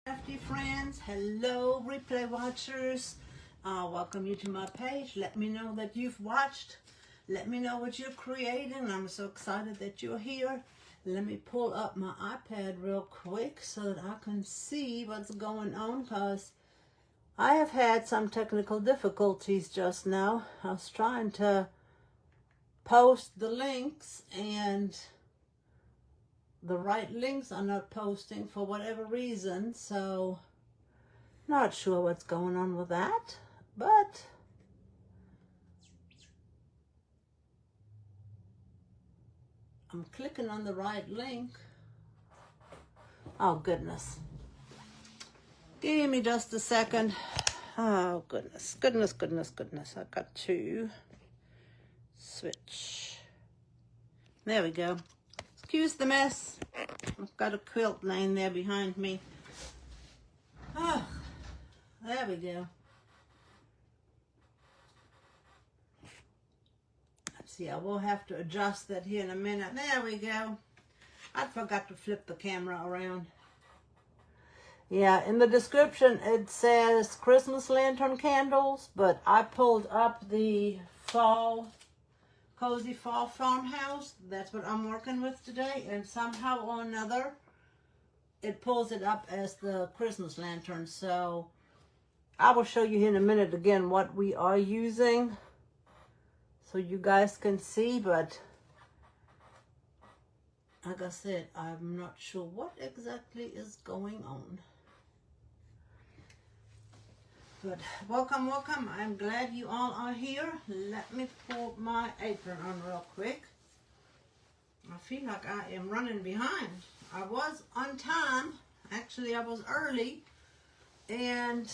Crafty friends, hello replay watchers. Welcome you to my page. Let me know that you've watched. Let me know what you're creating. I'm so excited that you're here. Let me pull up my iPad real quick so that I can see what's going on, because I have had some technical difficulties just now. I was trying to post the links and the right links are not posting for whatever reason, so not sure what's going on with that, but I'm clicking on the right link. Oh goodness, give me just a second. Oh goodness, I got to switch. There we go. Excuse the mess. I've got a quilt laying there behind me. Oh, there we go. Let's see, I will have to adjust that here in a minute. There we go. I forgot to flip the camera around. Yeah, in the description it says Christmas lantern candles, but I pulled up the Cozy Fall Farmhouse. That's what I'm working with today, and somehow or another it pulls it up as the Christmas lantern. So I will show you here in a minute again what we are using so you guys can see, but like I said, I'm not sure what exactly is going on. But welcome. I'm glad you all are here. Let me pull my apron on real quick. I feel like I am running behind. I was on time. Actually, I was early. And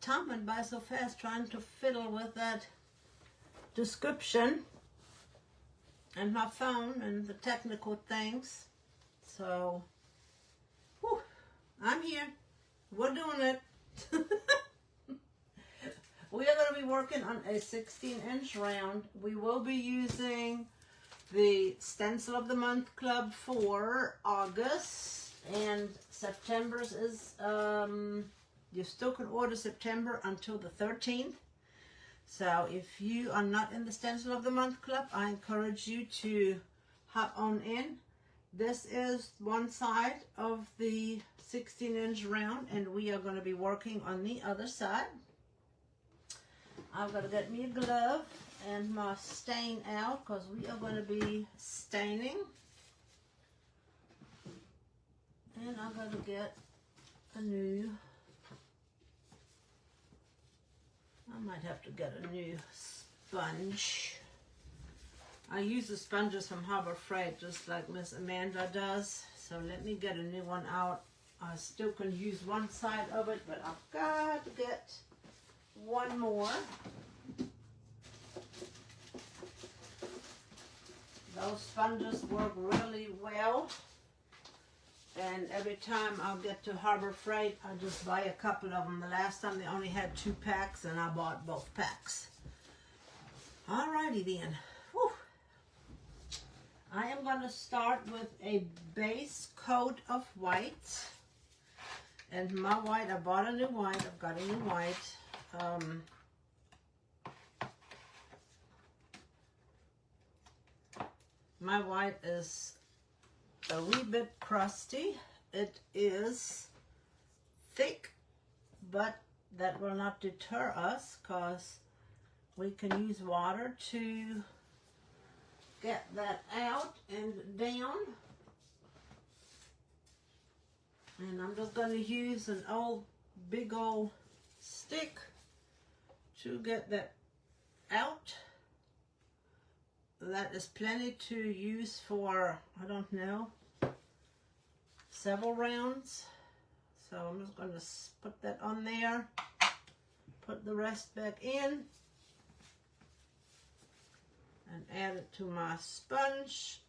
time went by so fast trying to fiddle with that description and my phone and the technical things. So, whew, I'm here. We're doing it. We are going to be working on a 16-inch round. We will be using the Stencil of the Month Club for August, and September's is, you still can order September until the 13th. So if you are not in the Stencil of the Month Club, I encourage you to hop on in. This is one side of the 16-inch round, and we are going to be working on the other side. I've got to get me a glove and my stain out, because we are going to be staining. And I've got to get a new, I might have to get a new sponge. I use the sponges from Harbor Freight just like Miss Amanda does. So let me get a new one out. I still can use one side of it, but I've got to get one more. Those sponges work really well, and every time I'll get to Harbor Freight, I just buy a couple of them. The last time they only had 2 packs, and I bought both packs. Alrighty then. Whew. I am going to start with a base coat of white, and my white, I bought a new white. I've got a new white. My white is a wee bit crusty. It is thick, but that will not deter us, because we can use water to get that out and down. And I'm just going to use an big old stick to get that out. That is plenty to use for, I don't know, several rounds. So I'm just going to put that on there, put the rest back in, and add it to my sponge.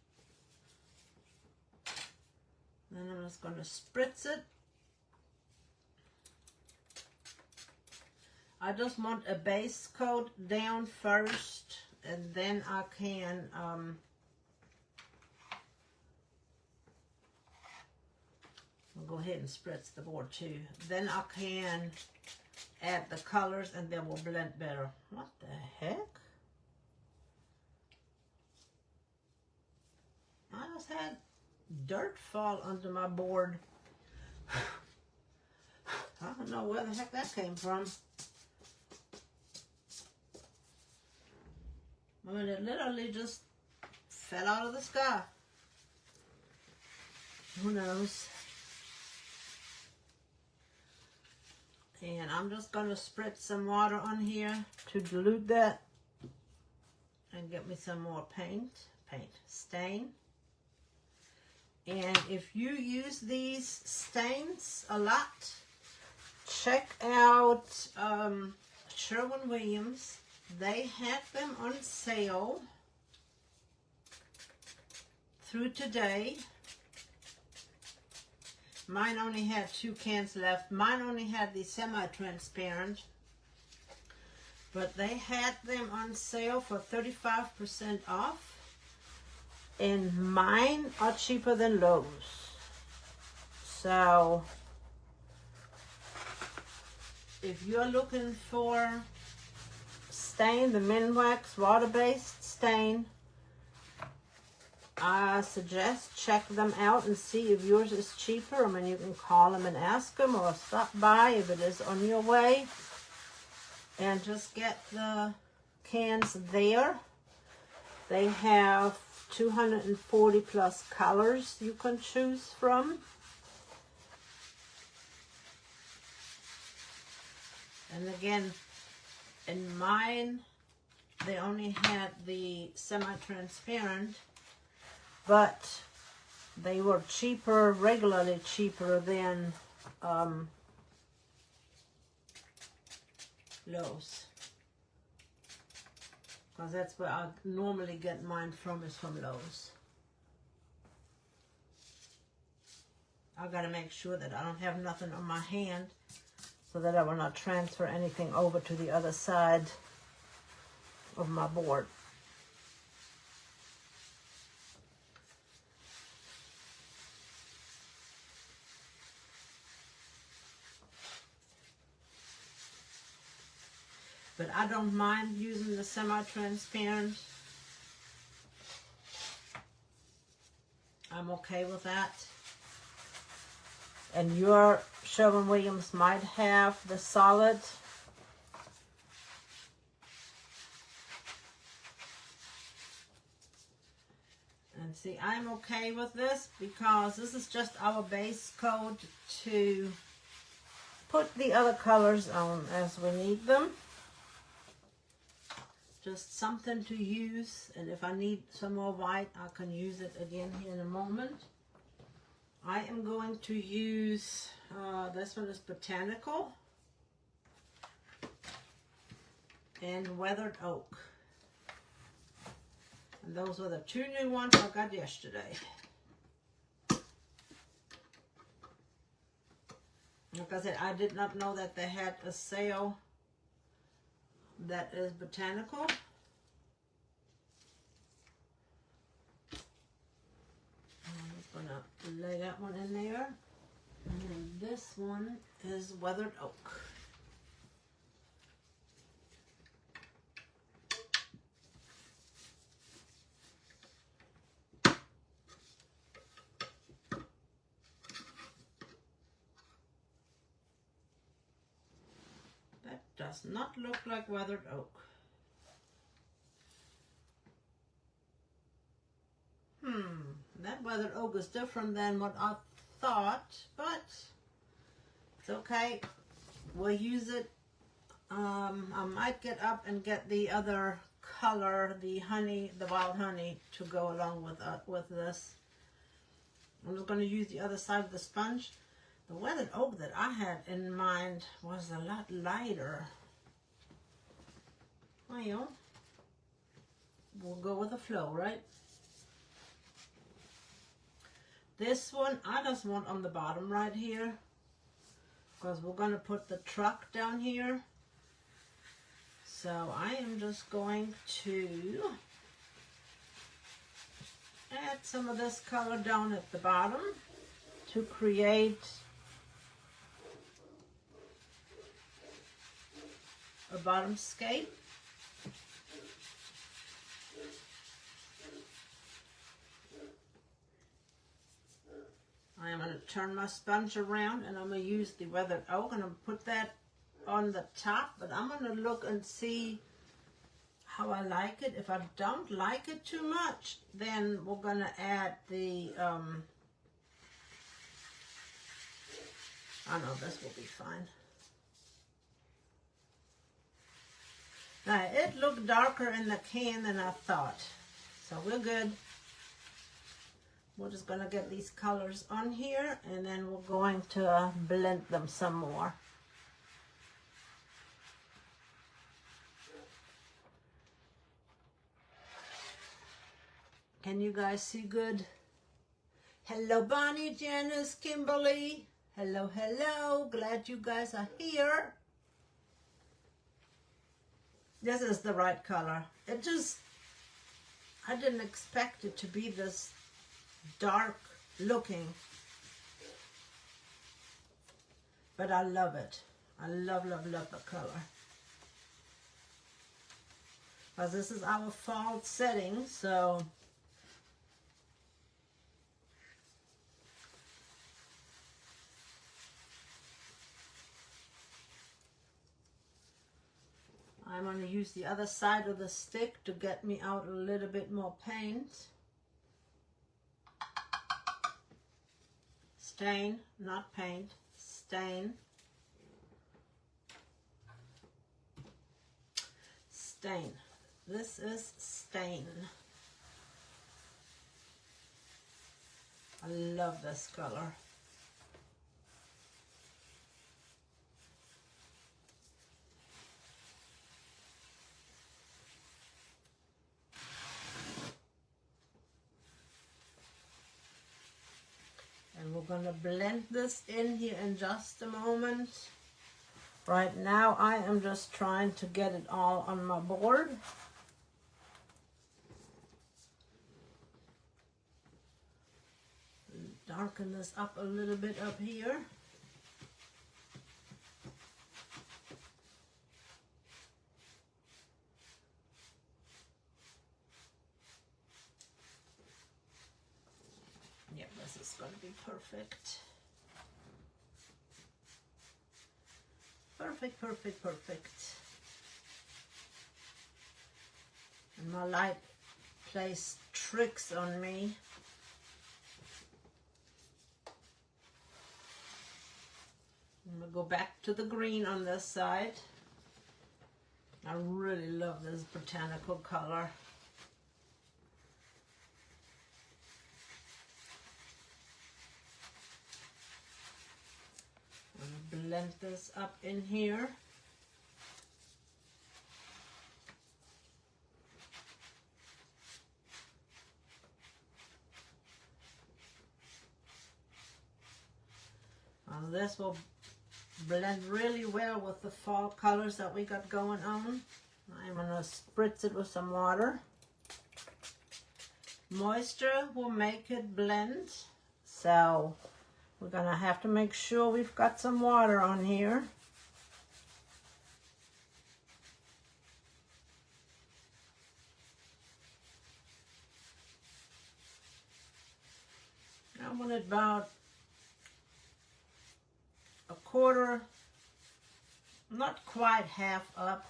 Then I'm just going to spritz it. I just want a base coat down first, and then I can go ahead and spritz the board too. Then I can add the colors and then we'll blend better. What the heck? I just had dirt fall under my board. I don't know where the heck that came from. I mean, it literally just fell out of the sky. Who knows? And I'm just going to spritz some water on here to dilute that and get me some more stain. And if you use these stains a lot, check out Sherwin-Williams. They had them on sale through today. Mine only had 2 cans left. Mine only had the semi-transparent, but they had them on sale for 35% off. And mine are cheaper than Lowe's. So if you're looking for stain, the Minwax water-based stain, I suggest check them out and see if yours is cheaper. I mean, you can call them and ask them, or stop by if it is on your way and just get the cans there. They have 240 plus colors you can choose from. And again, in mine, they only had the semi-transparent, but they were cheaper, regularly cheaper than Lowe's. Because that's where I normally get mine from, is from Lowe's. I gotta make sure that I don't have nothing on my hand so that I will not transfer anything over to the other side of my board. But I don't mind using the semi-transparent. I'm okay with that. And your Sherwin-Williams might have the solid. And see, I'm okay with this because this is just our base coat to put the other colors on as we need them. Just something to use, and if I need some more white, I can use it again here in a moment. I am going to use, this one is Botanical and Weathered Oak. And those were the 2 new ones I got yesterday. Like I said, I did not know that they had a sale that is Botanical. I'm just gonna lay that one in there. And then this one is Weathered Oak. Does not look like Weathered Oak. That Weathered Oak is different than what I thought, but it's okay. We'll use it. I might get up and get the other color, the honey, the wild honey, to go along with this. I'm just going to use the other side of the sponge. The Weathered Oak that I had in mind was a lot lighter. Well, we'll go with the flow, right? This one, I just want on the bottom right here, because we're going to put the truck down here. So I am just going to add some of this color down at the bottom. to create a bottom scape. I'm going to turn my sponge around and I'm going to use the weathered oak and I'm going to put that on the top, but I'm going to look and see how I like it. If I don't like it too much, then we're going to add the, I know this will be fine. Now, it looked darker in the can than I thought, so we're good. We're just going to get these colors on here and then we're going to blend them some more. Can you guys see good? Hello, Bonnie, Janice, Kimberly. Hello, hello. Glad you guys are here. This is the right color. It just, I didn't expect it to be this dark looking. But I love it. I love, love, love the color. Because this is our fall setting, so I'm going to use the other side of the stick to get me out a little bit more paint. Stain, not paint, stain. Stain. This is stain. I love this color. And we're going to blend this in here in just a moment. Right now I am just trying to get it all on my board. Darken this up a little bit up here. Yep, this is going to be perfect. Perfect, perfect, perfect. And my light plays tricks on me. I'm going to go back to the green on this side. I really love this botanical color. I'm going to blend this up in here. Now this will blend really well with the fall colors that we got going on. I'm going to spritz it with some water. Moisture will make it blend, so we're going to have to make sure we've got some water on here. I want it about a quarter, not quite half up.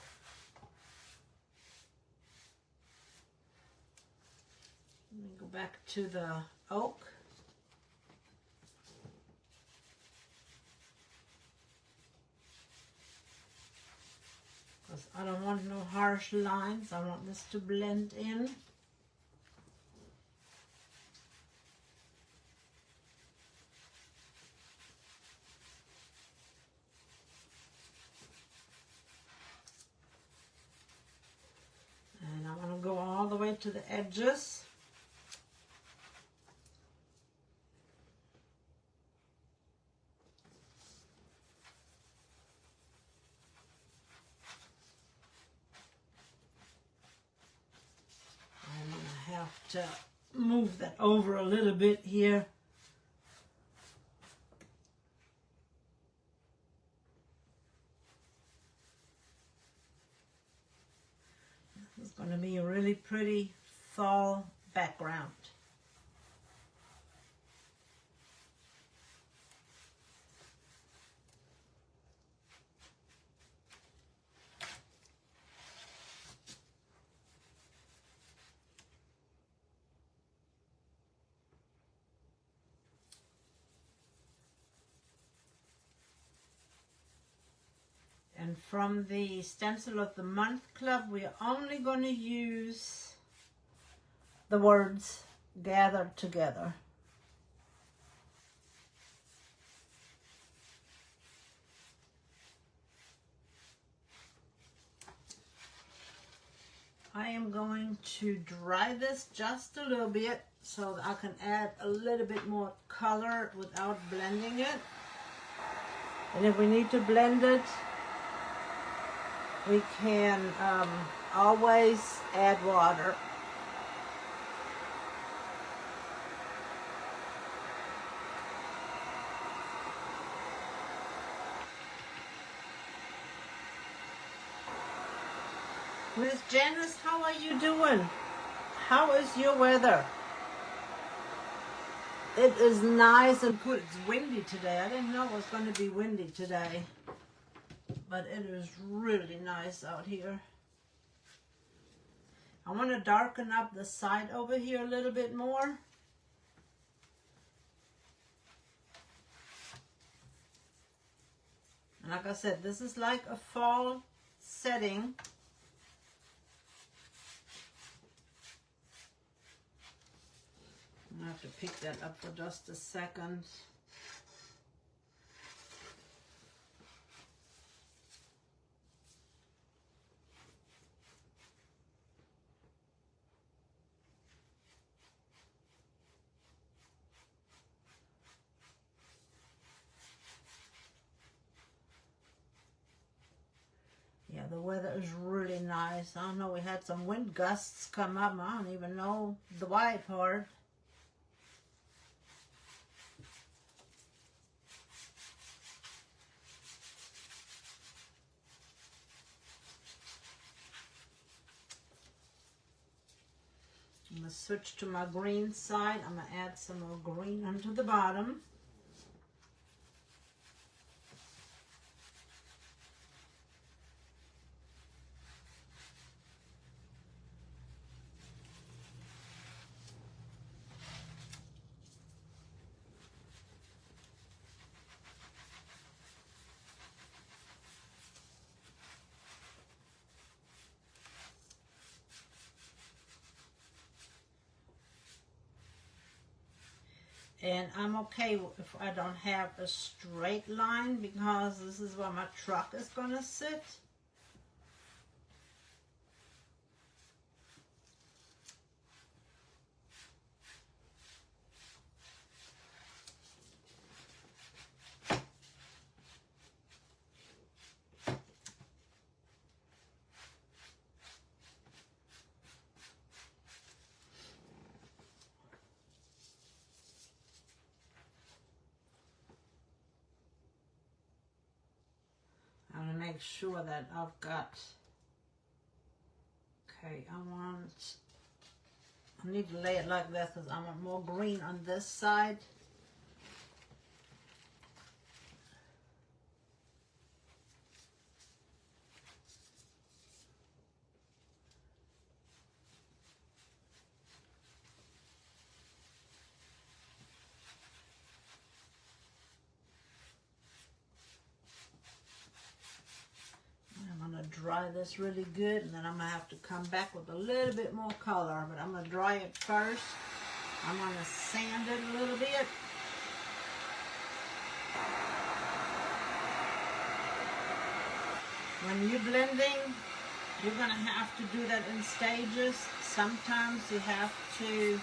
Let me go back to the oak. Because I don't want no harsh lines. I want this to blend in. And I want to go all the way to the edges. I'm going to have to move that over a little bit here. Going to be a really pretty fall background. And from the Stencil of the Month Club, we're only going to use the words gathered together. I am going to dry this just a little bit so that I can add a little bit more color without blending it. And if we need to blend it, we can always add water. Miss Janice, how are you doing? How is your weather? It is nice and good. It's windy today. I didn't know it was going to be windy today. But it is really nice out here. I want to darken up the side over here a little bit more. And like I said, this is like a fall setting. I have to pick that up for just a second. Yeah, the weather is really nice. I don't know, we had some wind gusts come up. I don't even know the why part. I'm going to switch to my green side. I'm going to add some more green onto the bottom. And I'm okay if I don't have a straight line because this is where my truck is going to sit. I'm going to make sure that I've got, okay, I need to lay it like this because I want more green on this side. Dry this really good, and then I'm going to have to come back with a little bit more color, but I'm going to dry it first. I'm going to sand it a little bit. When you're blending, you're going to have to do that in stages. Sometimes you have to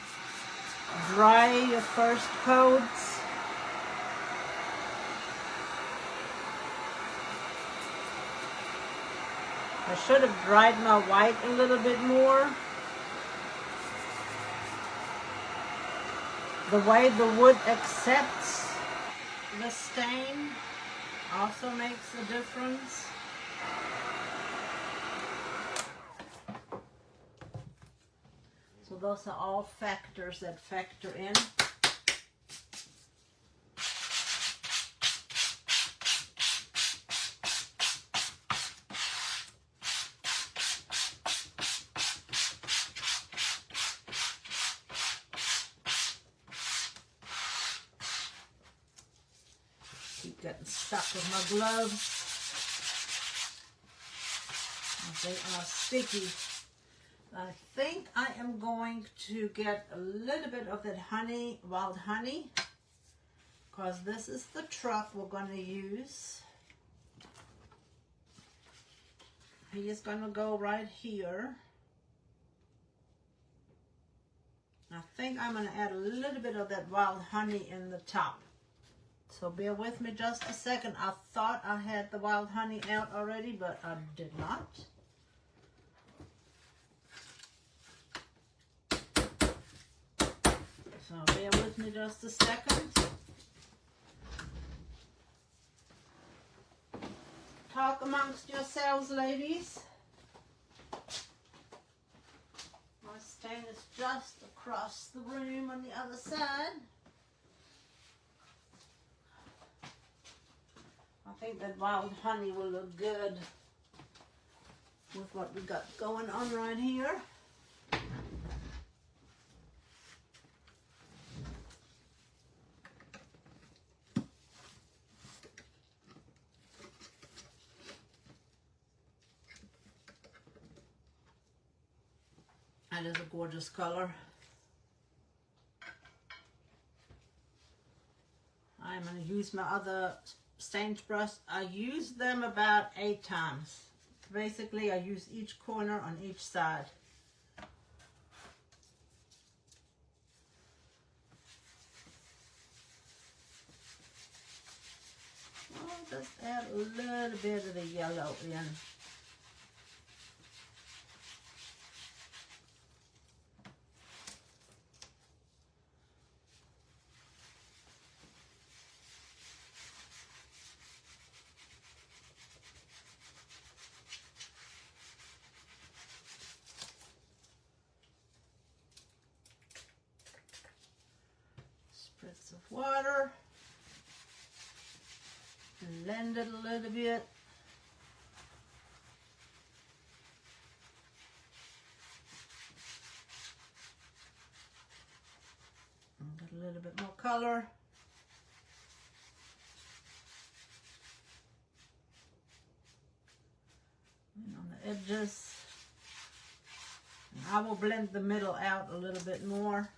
dry your first coats. I should have dried my white a little bit more. The way the wood accepts the stain also makes a difference. those are all factors that factor in. Keep getting stuck with my gloves. They are sticky. I think I am going to get a little bit of that honey, wild honey, because this is the truck we're going to use. He is going to go right here. I think I'm going to add a little bit of that wild honey in the top. So bear with me just a second. I thought I had the wild honey out already, but I did not. So bear with me just a second. Talk amongst yourselves, ladies. My stand is just across the room on the other side. I think that wild honey will look good with what we got going on right here. That is a gorgeous color. I'm going to use my other stained brush. I use them about 8 times. Basically, I use each corner on each side. I'll just add a little bit of the yellow in. Spritz of water. Blend it a little bit. And get a little bit more color. And on the edges. And I will blend the middle out a little bit more.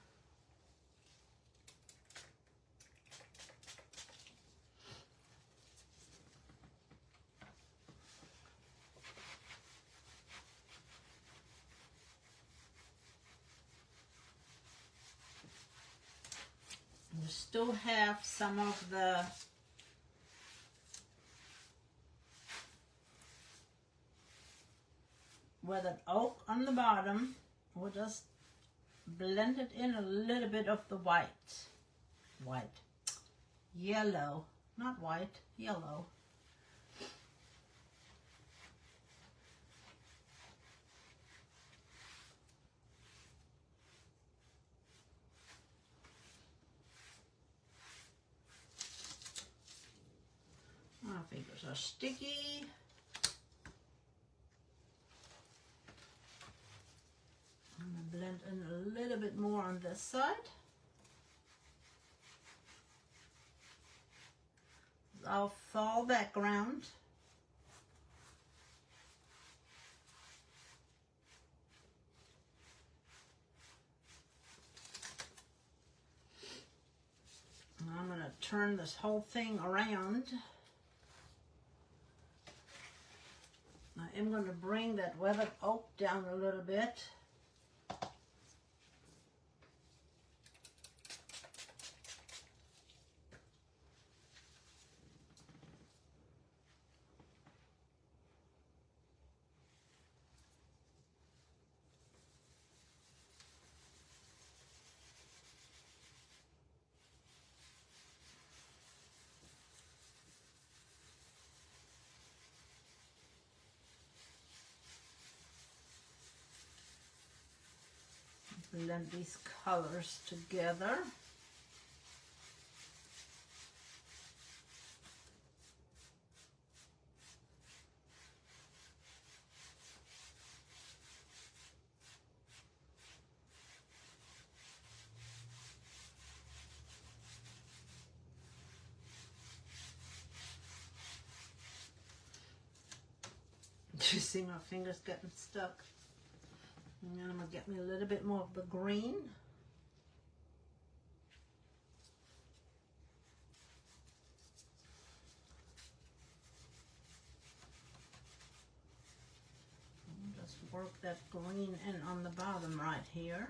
You still have some of the weathered oak on the bottom. We'll just blend it in a little bit of the yellow, not white, yellow. My fingers are sticky. I'm going to blend in a little bit more on this side. Our fall background. And I'm going to turn this whole thing around. I am going to bring that weathered oak down a little bit. blend these colors together. You see my fingers getting stuck. And then I'm going to get me a little bit more of the green. And just work that green in on the bottom right here.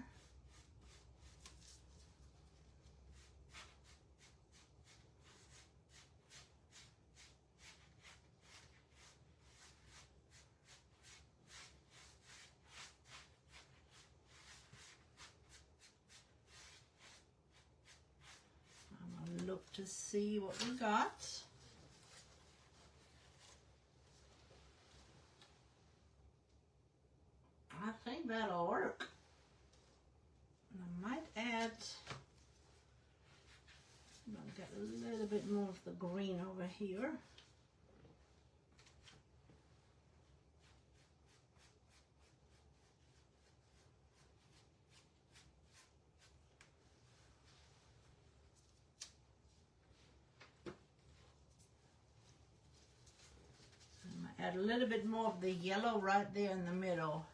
Look to see what we got. I think that'll work. I might add, I'm gonna get a little bit more of the green over here. Add a little bit more of the yellow right there in the middle.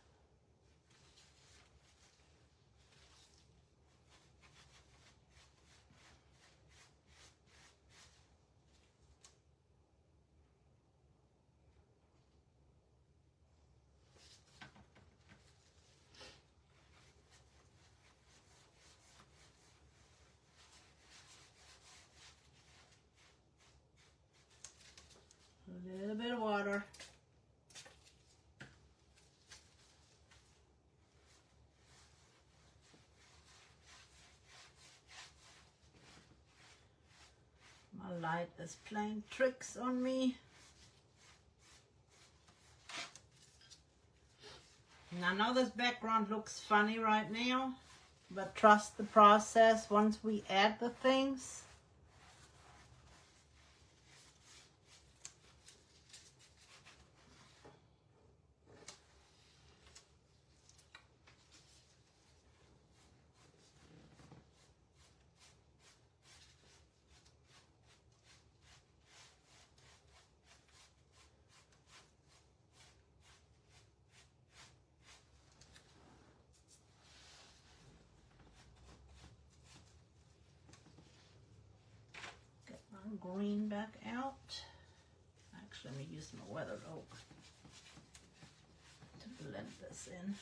A little bit of water. My light is playing tricks on me. And I know this background looks funny right now, but trust the process once we add the things. Green back out. Actually, let me use my weathered oak to blend this in.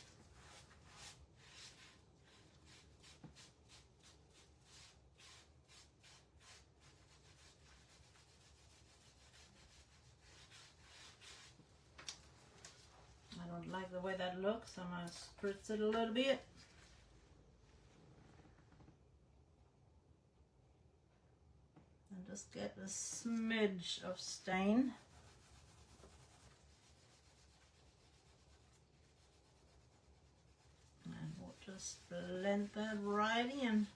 I don't like the way that looks, so I'm going to spritz it a little bit. Just get a smidge of stain. And we'll just blend that right in.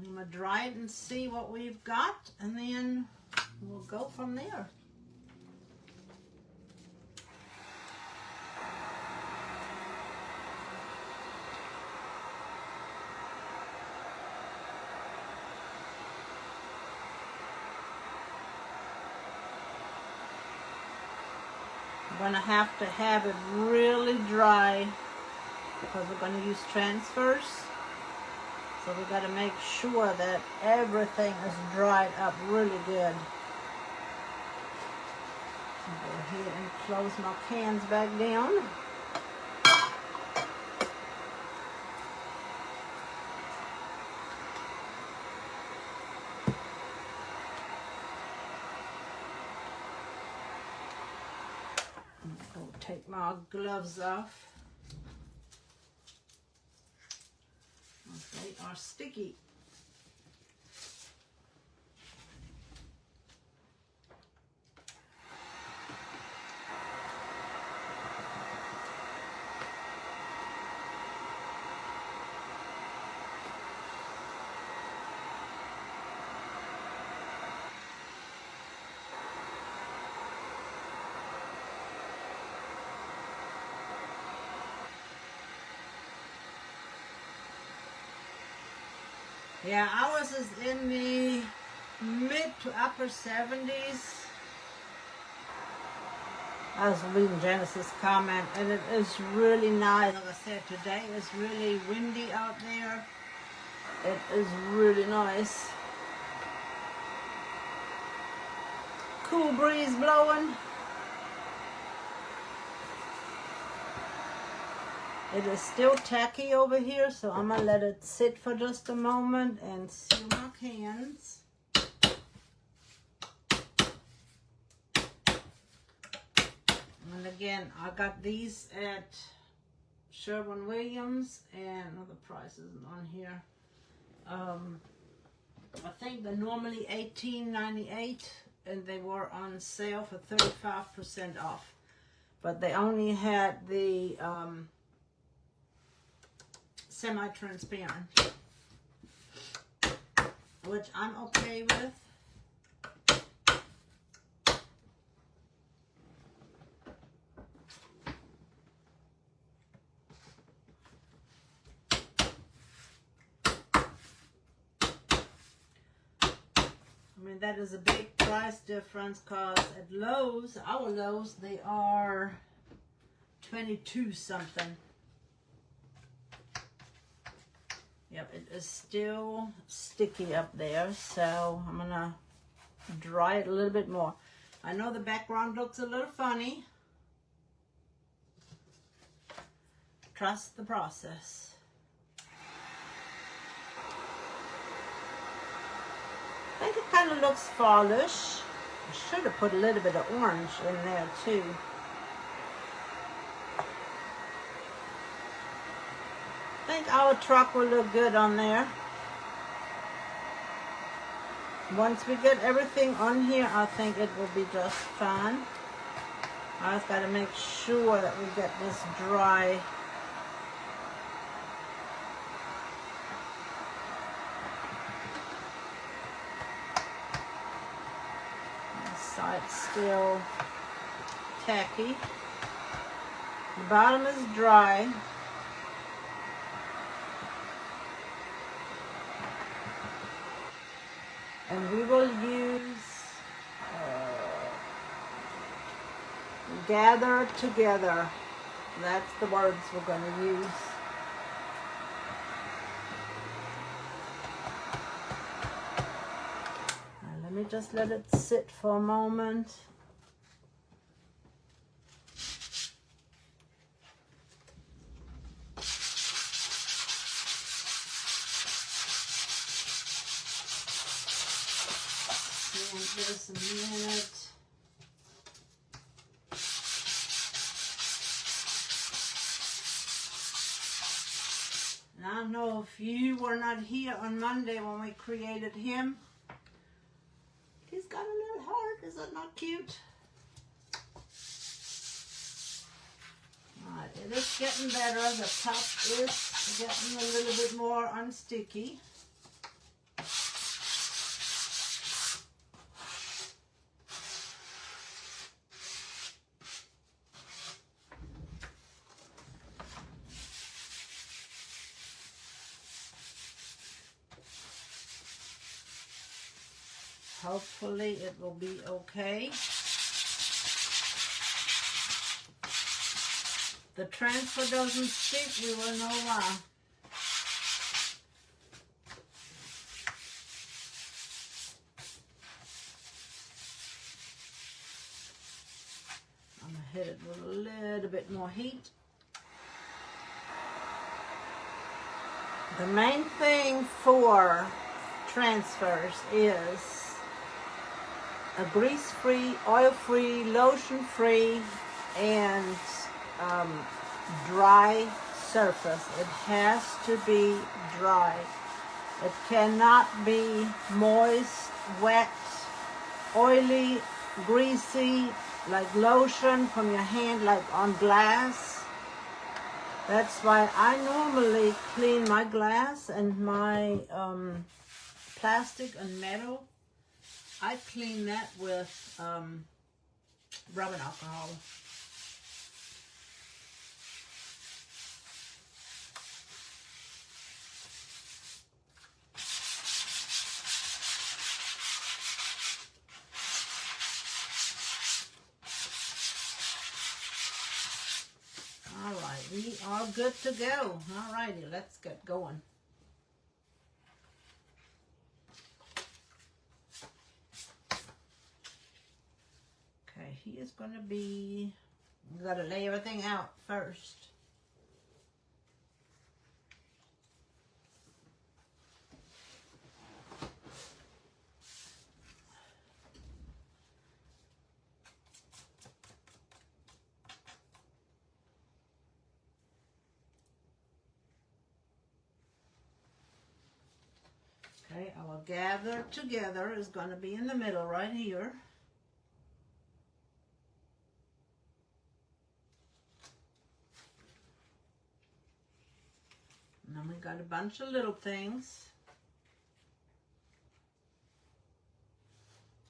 I'm going to dry it and see what we've got, and then we'll go from there. I'm going to have it really dry because we're going to use transfers. So we got to make sure that everything is dried up really good. I'll go ahead and close my cans back down. Go take my gloves off. They are sticky. Yeah, ours is in the mid to upper 70s. I was reading Janice's comment, and it is really nice. Like I said, today is really windy out there. It is really nice. Cool breeze blowing. It is still tacky over here, so I'm going to let it sit for just a moment and seal my cans. And again, I got these at Sherwin-Williams, and the price isn't on here. I think they're normally $18.98, and they were on sale for 35% off. But they only had the semi-transparent, which I'm okay with. I mean, that is a big price difference, because at Lowe's, our Lowe's, they are 22 something. Yep, it is still sticky up there, so I'm gonna dry it a little bit more. I know the background looks a little funny. Trust the process. I think it kind of looks fallish. I should have put a little bit of orange in there too. I think our truck will look good on there. Once we get everything on here, I think it will be just fine. I just got to make sure that we get this dry. This side's still tacky. The bottom is dry. And we will use gather together. That's the words we're going to use. Now, let me just let it sit for a moment. Just a minute. And I don't know if you were not here on Monday when we created him. He's got a little heart. Is that not cute? Alright, it is getting better. The top is getting a little bit more unsticky. Hopefully it will be okay. The transfer doesn't stick, we will know why. I'm going to hit it with a little bit more heat. The main thing for transfers is a grease-free, oil-free, lotion-free and dry surface. It has to be dry. It cannot be moist, wet, oily, greasy, like lotion from your hand, like on glass. That's why I normally clean my glass and my plastic and metal. I clean that with rubbing alcohol. All right, we are good to go. All righty, let's get going. Okay, he is going to be, you got to lay everything out first. Okay, our gather together is going to be in the middle right here. And then we got a bunch of little things.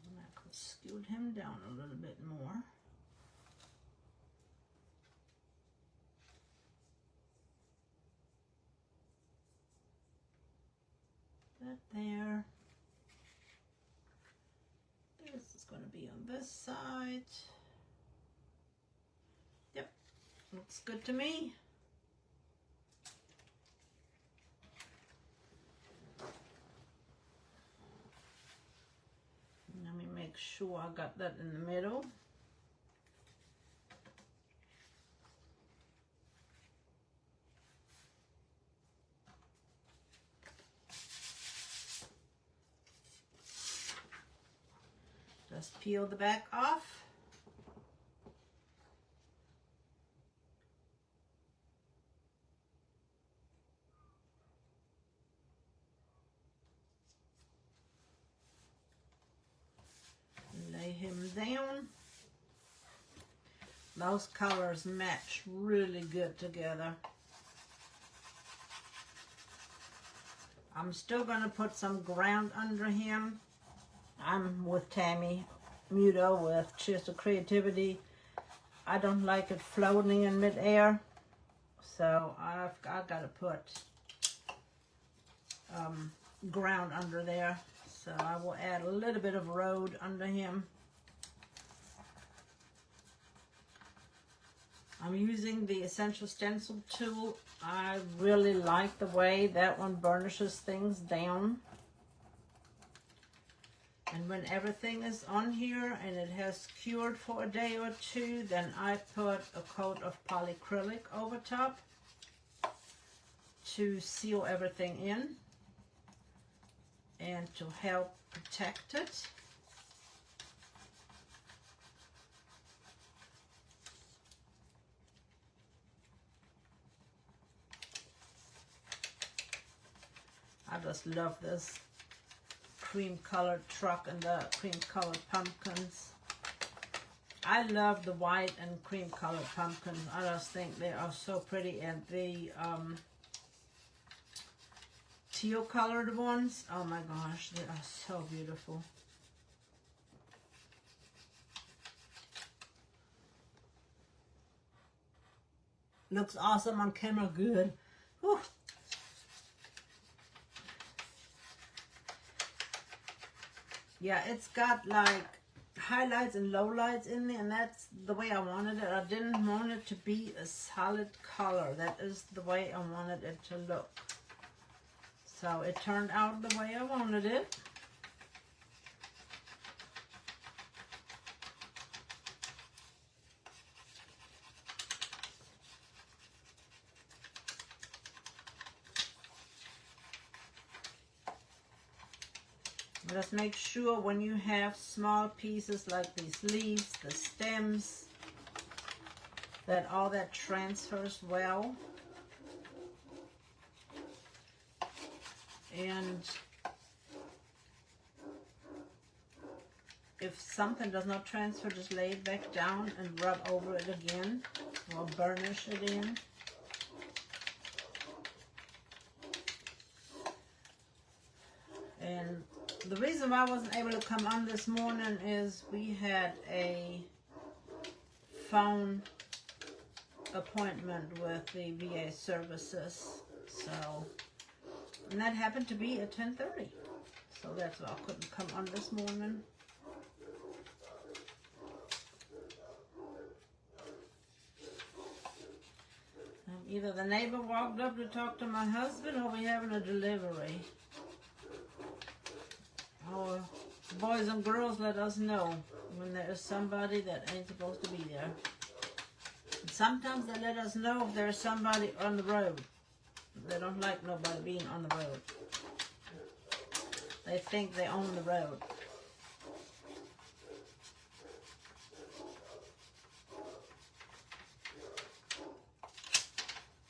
And I could scoot him down a little bit more. That there. This is going to be on this side. Yep, looks good to me. Let me make sure I got that in the middle. Just peel the back off. Lay him down. Those colors match really good together. I'm still going to put some ground under him. I'm with Tammy Muto with Cheers to Creativity. I don't like it floating in midair, so I've got to put ground under there. So I will add a little bit of road under him. I'm using the Essential Stencil tool. I really like the way that one burnishes things down. And when everything is on here and it has cured for a day or two, then I put a coat of polyacrylic over top to seal everything in and to help protect it. I just love this cream colored truck and the cream colored pumpkins. I love the white and cream colored pumpkins. I just think they are so pretty, and the teal colored ones, oh my gosh, they are so beautiful. Looks awesome on camera, good. Whew. Yeah, it's got like highlights and lowlights in there, and that's the way I wanted it. I didn't want it to be a solid color. That is the way I wanted it to look. So it turned out the way I wanted it. Just make sure when you have small pieces like these leaves, the stems, that all that transfers well. And if something does not transfer, just lay it back down and rub over it again or burnish it in. And the reason why I wasn't able to come on this morning is we had a phone appointment with the VA services. So, and that happened to be at 10:30. So that's why I couldn't come on this morning. Either the neighbor walked up to talk to my husband or we're having a delivery. Our boys and girls let us know when there is somebody that ain't supposed to be there. And sometimes they let us know if there's somebody on the road. They don't like nobody being on the road. They think they own the road.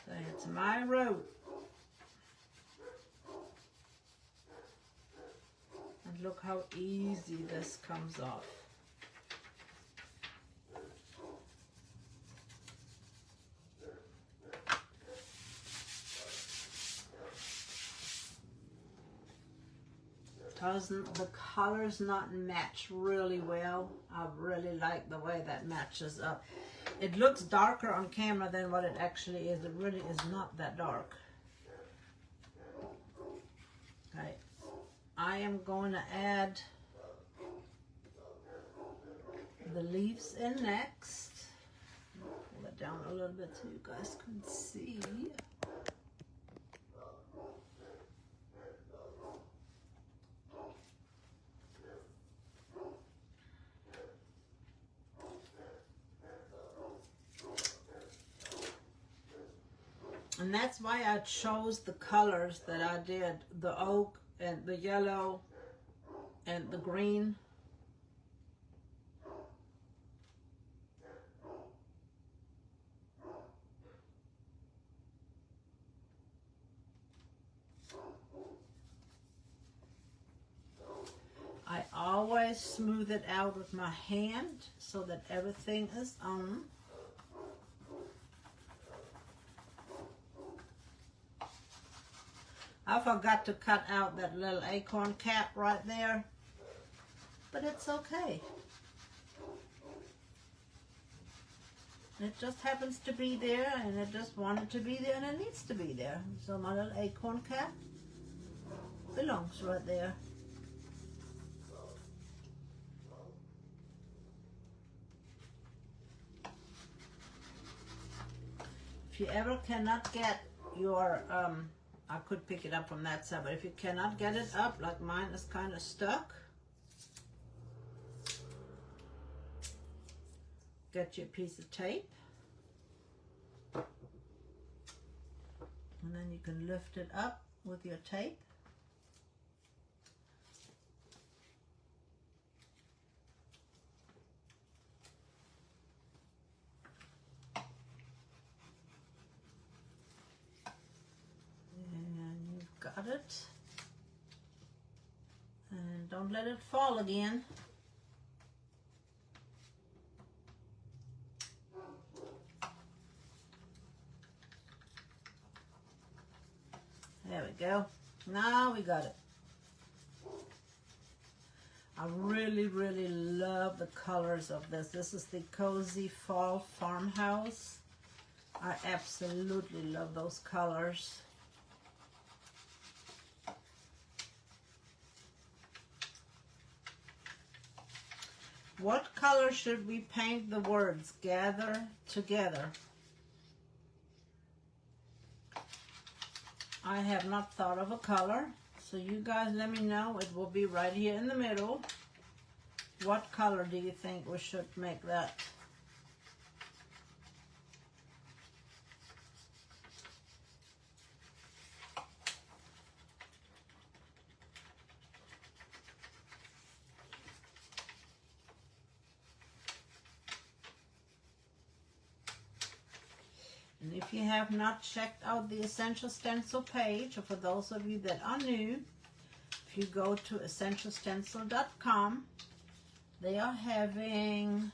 So it's my road. And look how easy this comes off. Doesn't the colors not match really well? I really like the way that matches up. It looks darker on camera than what it actually is. It really is not that dark. Okay, I am going to add the leaves in next. Pull it down a little bit so you guys can see. And that's why I chose the colors that I did, the oak and the yellow and the green. I always smooth it out with my hand so that everything is on. I forgot to cut out that little acorn cap right there, but it's okay. It just happens to be there, and it just wanted to be there, and it needs to be there. So my little acorn cap belongs right there. If you ever cannot get your I could pick it up from that side, but if you cannot get it up, like mine is kind of stuck, get you a piece of tape, and then you can lift it up with your tape. Got it. And don't let it fall again. There we go. Now we got it. I really, really love the colors of this. This is the Cozy Fall Farmhouse. I absolutely love those colors. What color should we paint the words "gather together"? I have not thought of a color, so you guys let me know. It will be right here in the middle. What color do you think we should make that? if you have not checked out the Essential Stencil page, or for those of you that are new, if you go to essentialstencil.com, they are having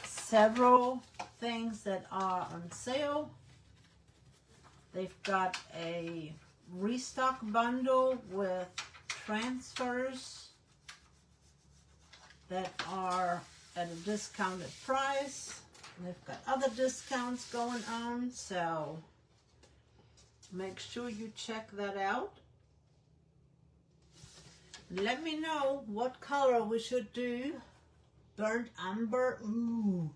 several things that are on sale. They've got a restock bundle with transfers that are at a discounted price. And they've got other discounts going on, so make sure you check that out. Let me know what color we should do. Burnt umber, ooh,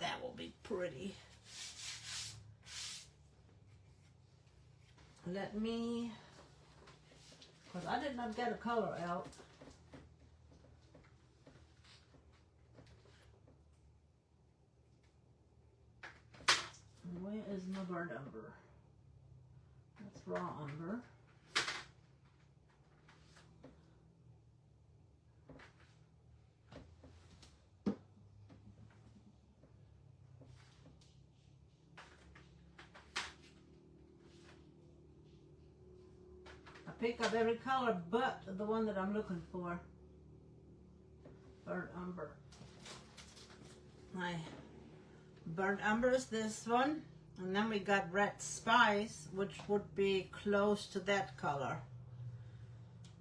that will be pretty. Let me, because I did not get a color out. Where is my burnt umber? That's raw umber. Pick up every color but the one that I'm looking for. Burnt umber. My burnt umber is this one, and then we got red spice, which would be close to that color.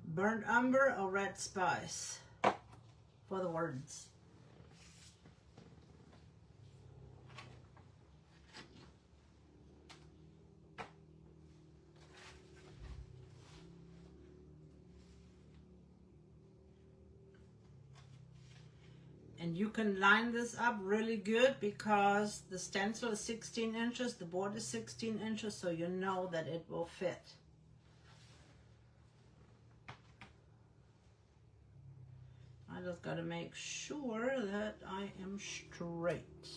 Burnt umber or red spice for the words. And you can line this up really good because the stencil is 16 inches, the board is 16 inches, so you know that it will fit. I just got to make sure that I am straight.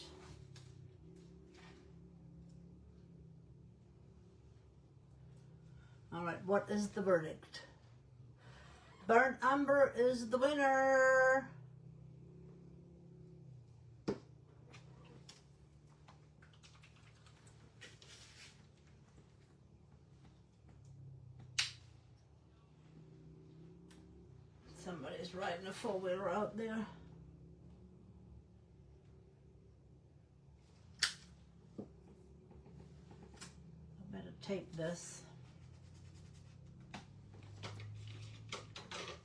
All right, what is the verdict? Burnt umber is the winner. Somebody's riding a four-wheeler out there. I better tape this.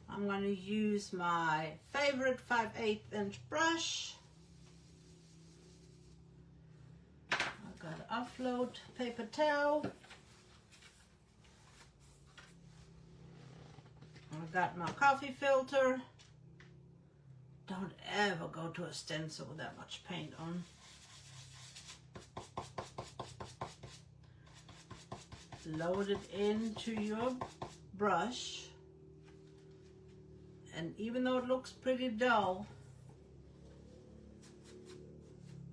I'm going to use my favorite 5/8 inch brush. I've got to offload paper towel. I've got my coffee filter. Don't ever go to a stencil with that much paint on. Load it into your brush. And even though it looks pretty dull,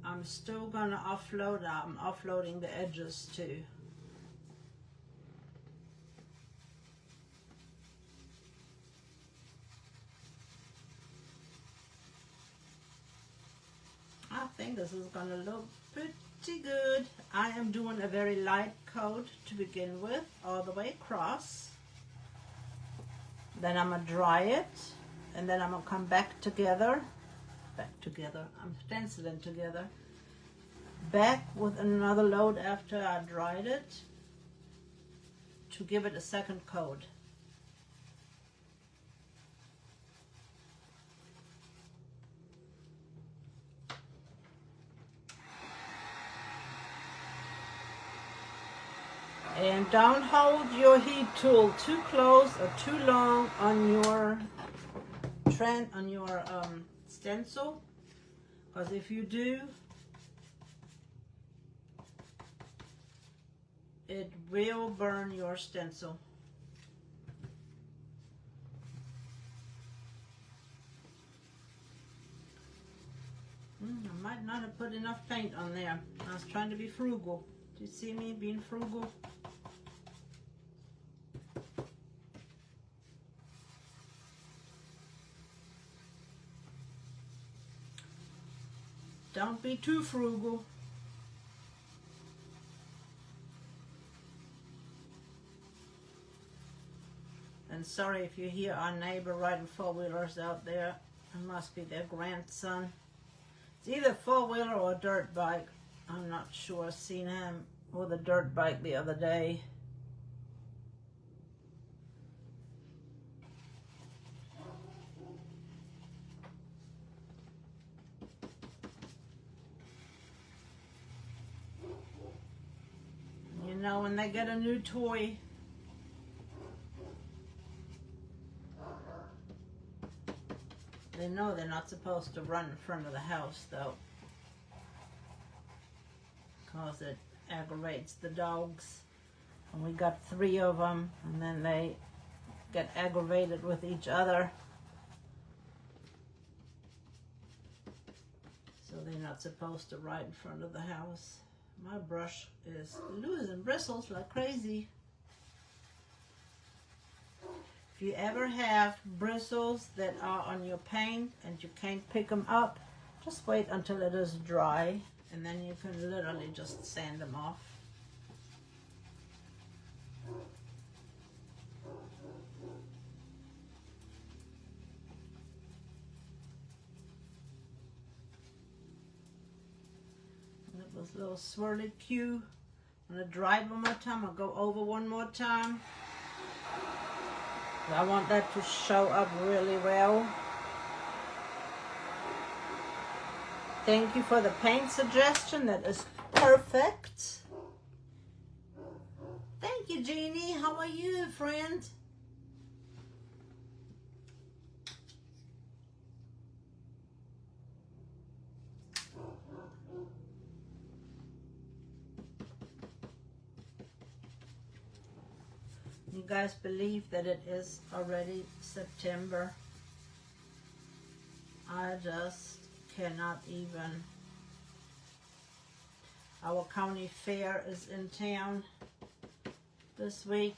I'm still gonna offload. I'm offloading the edges too. I think this is gonna look pretty good. I am doing a very light coat to begin with, all the way across. Then I'm gonna dry it, and then I'm gonna come back together. I'm stenciling together. Back with another load after I dried it to give it a second coat. And don't hold your heat tool too close or too long on your stencil, because if you do, it will burn your stencil. I might not have put enough paint on there. I was trying to be frugal. Do you see me being frugal? Don't be too frugal. And sorry if you hear our neighbor riding four-wheelers out there. It must be their grandson. It's either four-wheeler or a dirt bike. I'm not sure. I seen him with a dirt bike the other day. You know, when they get a new toy, they know they're not supposed to run in front of the house, though, because it aggravates the dogs. And we got 3 of them, and then they get aggravated with each other. So they're not supposed to ride in front of the house. My brush is losing bristles like crazy. If you ever have bristles that are on your paint and you can't pick them up, just wait until it is dry, and then you can literally just sand them off. And it was a little swirly cue. I'm going to dry it one more time. I'll go over one more time. I want that to show up really well. Thank you for the paint suggestion. That is perfect. Thank you, Jeannie. How are you, friend? You guys believe that it is already September? I just cannot even. Our county fair is in town this week.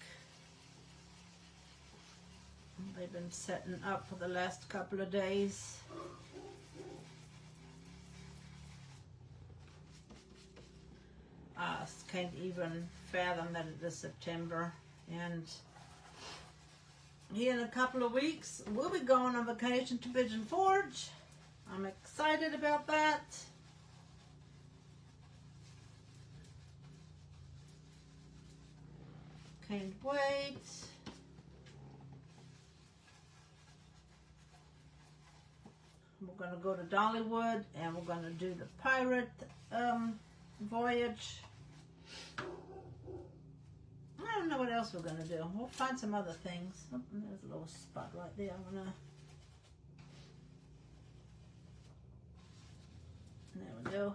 They've been setting up for the last couple of days. I can't even fathom that it is September. And here in a couple of weeks, we'll be going on vacation to Pigeon Forge. I'm excited about that. Can't wait. We're going to go to Dollywood, and we're going to do the pirate voyage. I don't know what else we're going to do. We'll find some other things. Oh, there's a little spot right there. I'm going to... There we go.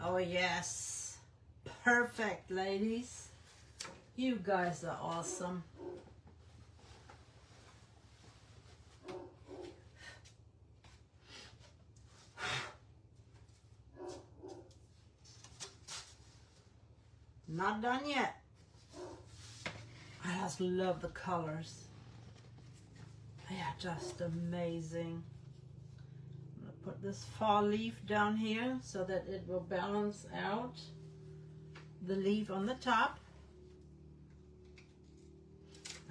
Oh, yes. Perfect, ladies. You guys are awesome. Not done yet. I just love the colors. They are just amazing. I'm going to put this fall leaf down here so that it will balance out the leaf on the top.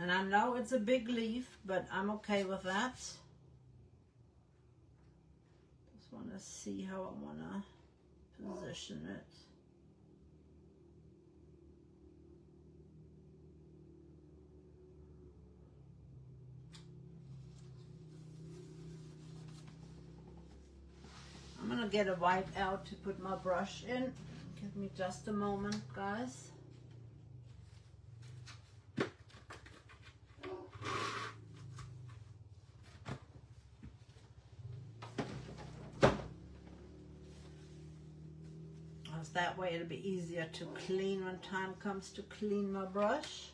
And I know it's a big leaf, but I'm okay with that. Just want to see how I want to position it. I'm going to get a wipe out to put my brush in. Give me just a moment, guys. As that way it'll be easier to clean when time comes to clean my brush.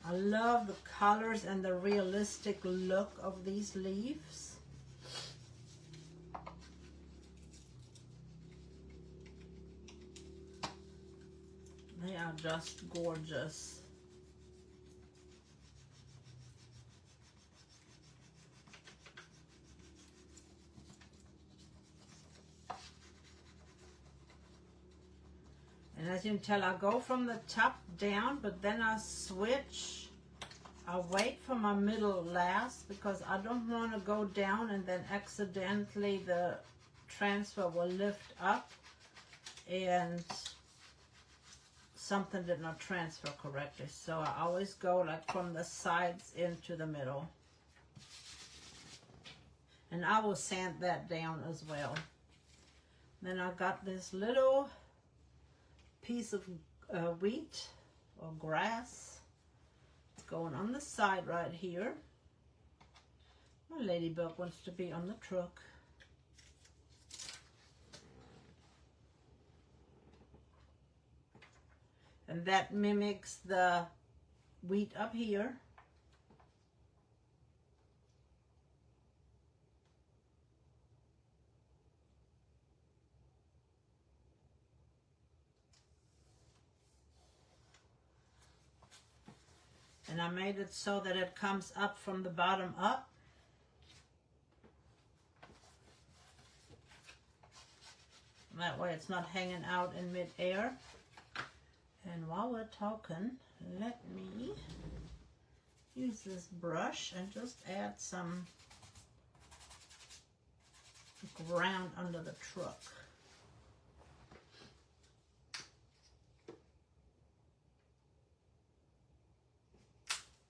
I love the colors and the realistic look of these leaves. They are just gorgeous. And as you can tell, I go from the top down, but then I switch. I wait for my middle last because I don't want to go down and then accidentally the transfer will lift up and something did not transfer correctly. So I always go like from the sides into the middle. And I will sand that down as well. Then I got this little piece of wheat or grass. It's going on the side right here. My ladybug wants to be on the truck. And that mimics the wheat up here. And I made it so that it comes up from the bottom up. That way it's not hanging out in mid-air. And while we're talking, let me use this brush and just add some ground under the truck.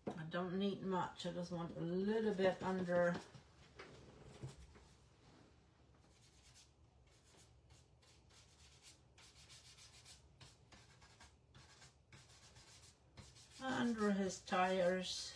I don't need much, I just want a little bit under his tires.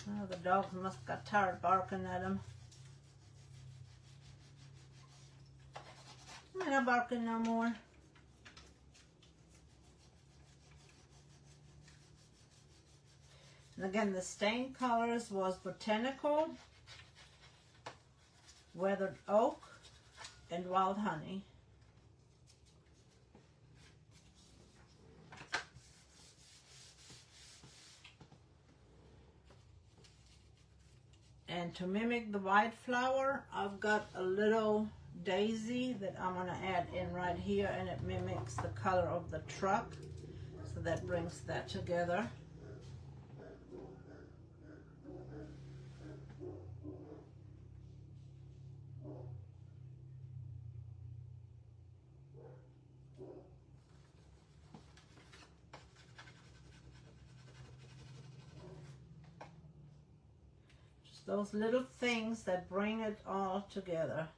Oh, the dogs must got tired barking at him. They're not barking no more. And again, the stain colors was Botanical, Weathered Oak, and Wild Honey. And to mimic the white flower, I've got a little daisy that I'm going to add in right here, and it mimics the color of the truck. So that brings that together. Those little things that bring it all together.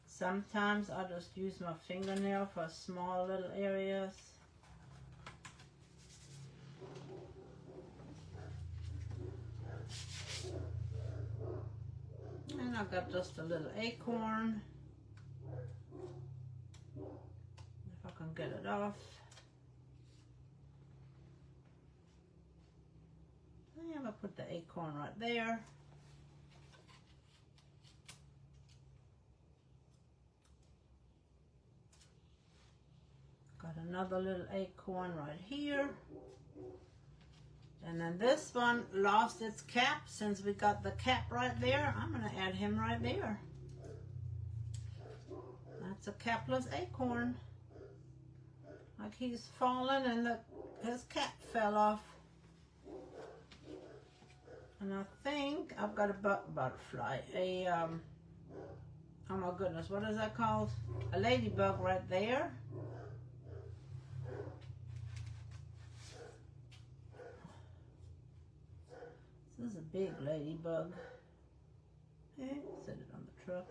Sometimes I just use my fingernail for small little areas. And I've got just a little acorn. If I can get it off. And I'm going to put the acorn right there. Got another little acorn right here. And then this one lost its cap. Since we got the cap right there, I'm going to add him right there. That's a capless acorn. Like he's fallen and his cap fell off. And I think I've got a butterfly. Oh my goodness, what is that called? A ladybug right there. This is a big ladybug. Okay, set it on the truck.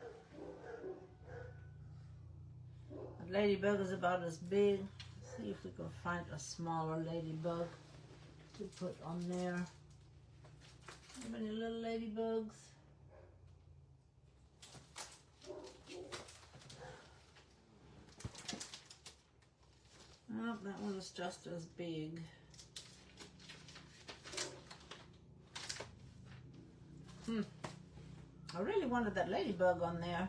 The ladybug is about as big. Let's see if we can find a smaller ladybug. to put on there. How many little ladybugs? Oh, that one is just as big. I really wanted that ladybug on there.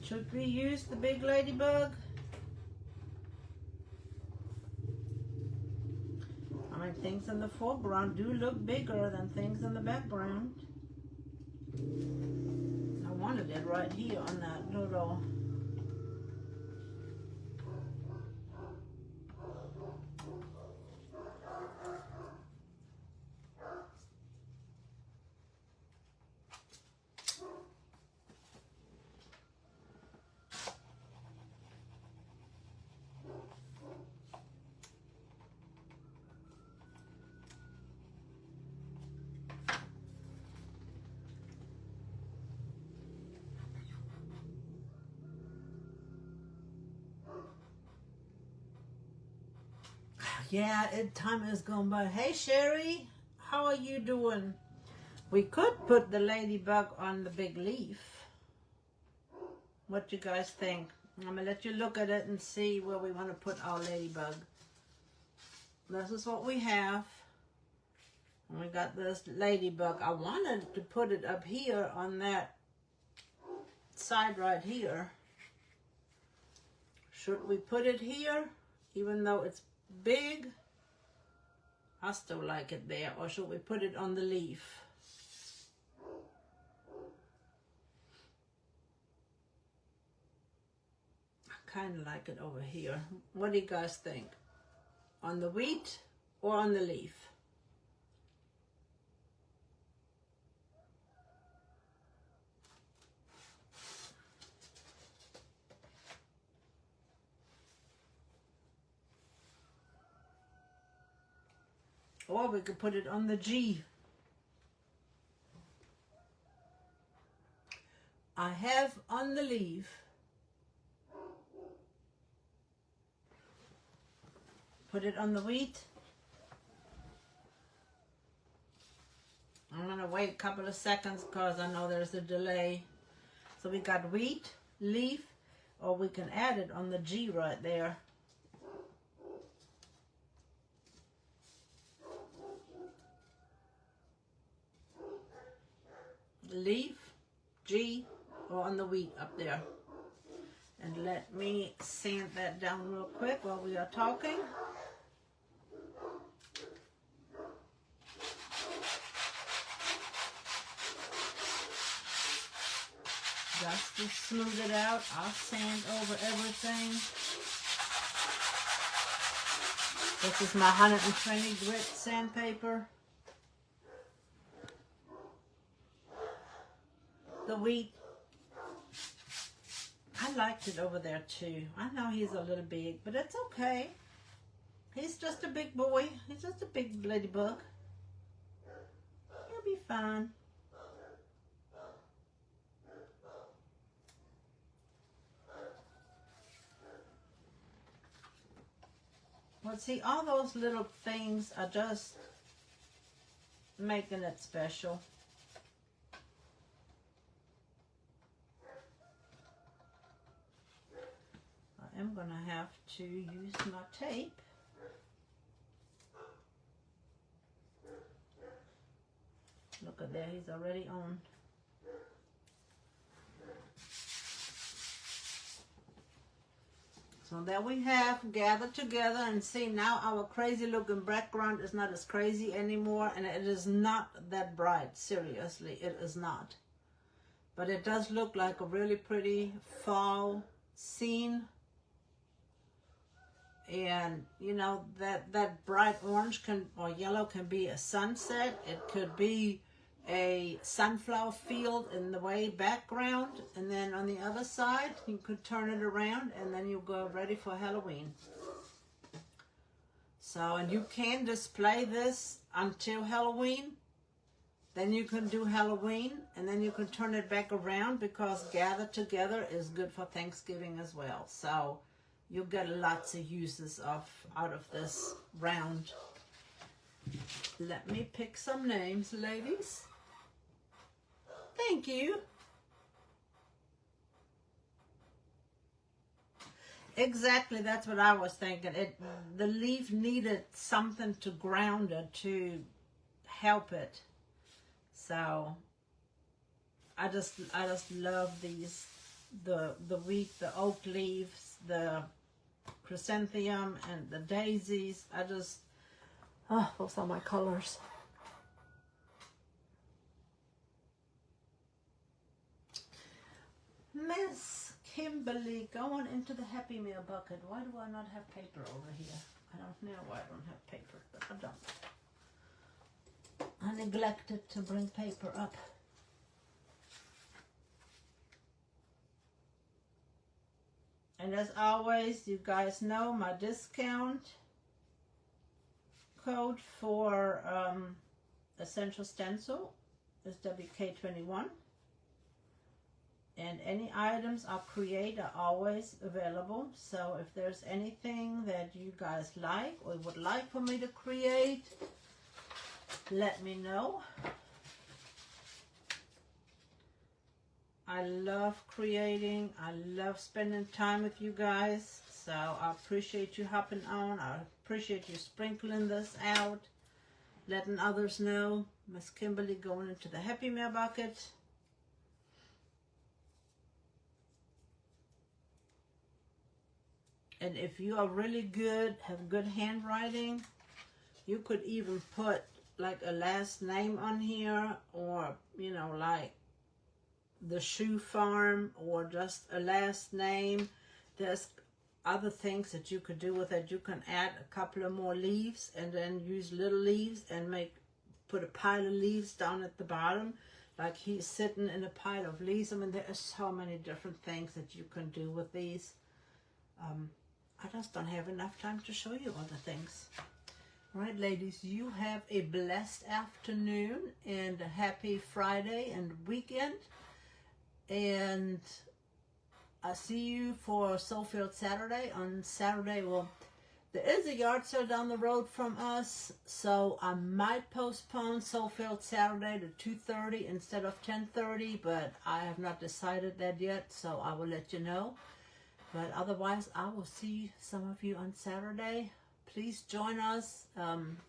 Should we use the big ladybug? I mean, things in the foreground do look bigger than things in the background. I wanted it right here on that little... Yeah, time is going by. Hey, Sherry, how are you doing? We could put the ladybug on the big leaf. What you guys think? I'm going to let you look at it and see where we want to put our ladybug. This is what we have. And we got this ladybug. I wanted to put it up here on that side right here. Should we put it here, even though it's big? I still like it there. Or should we put it on the leaf? I kind of like it over here. What do you guys think? On the wheat or on the leaf? Or we could put it on the G. I have on the leaf put it on the wheat. I'm going to wait a couple of seconds because I know there's a delay. So we got wheat, leaf, or we can add it on the G right there. Leaf, G, or on the wheat up there. And let me sand that down real quick while we are talking. Just to smooth it out, I'll sand over everything. This is my 120 grit sandpaper. The wheat, I liked it over there too. I know he's a little big, but it's okay. He's just a big boy. He's just a big ladybug. He'll be fine. Well, see, all those little things are just making it special. I'm going to have to use my tape. Look at that, he's already on. So there we have gathered together, and see, now our crazy looking background is not as crazy anymore, and it is not that bright. Seriously, it is not. But it does look like a really pretty fall scene. And you know, that bright orange or yellow can be a sunset. It could be a sunflower field in the way background, and then on the other side you could turn it around, and then you go ready for Halloween. So, and you can display this until Halloween. Then you can do Halloween, and then you can turn it back around, because gathered together is good for Thanksgiving as well. So you'll get lots of uses out of this round. Let me pick some names, ladies. Thank you. Exactly, that's what I was thinking. The leaf needed something to ground it, to help it. So I just love these, the wheat, the oak leaves, the chrysanthemum, and the daisies. Those are my colors. Miss Kimberly, going into the Happy Meal bucket. Why do I not have paper over here? I don't know why I don't have paper, but I don't. I neglected to bring paper up. And as always, you guys know my discount code for Essential Stencil is WK21. And any items I create are always available. So if there's anything that you guys like or would like for me to create, let me know. I love creating. I love spending time with you guys. So I appreciate you hopping on. I appreciate you sprinkling this out, letting others know. Miss Kimberly going into the Happy Meal bucket. And if you are really good, have good handwriting, you could even put like a last name on here, or, you know, like the shoe farm, or just a last name. There's other things that you could do with it. You can add a couple of more leaves and then use little leaves and put a pile of leaves down at the bottom, like he's sitting in a pile of leaves. I mean, there are so many different things that you can do with these. I just don't have enough time to show you all the things. All right, ladies, you have a blessed afternoon and a happy Friday and weekend. And I see you for Soulfield Saturday. On Saturday, well, there is a yard sale down the road from us, so I might postpone Soulfield Saturday to 2:30 instead of 10:30, but I have not decided that yet, so I will let you know. But otherwise, I will see some of you on Saturday. Please join us.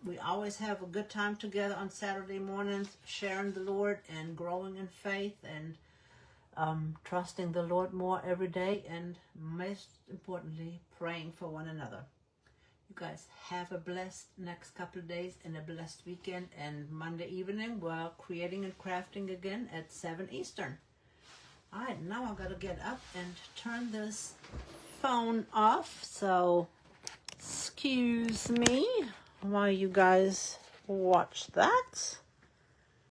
We always have a good time together on Saturday mornings, sharing the Lord and growing in faith and trusting the Lord more every day, and most importantly, praying for one another. You guys have a blessed next couple of days and a blessed weekend. And Monday evening, we're creating and crafting again at 7 Eastern. All right, now I gotta get up and turn this phone off. So excuse me while you guys watch that.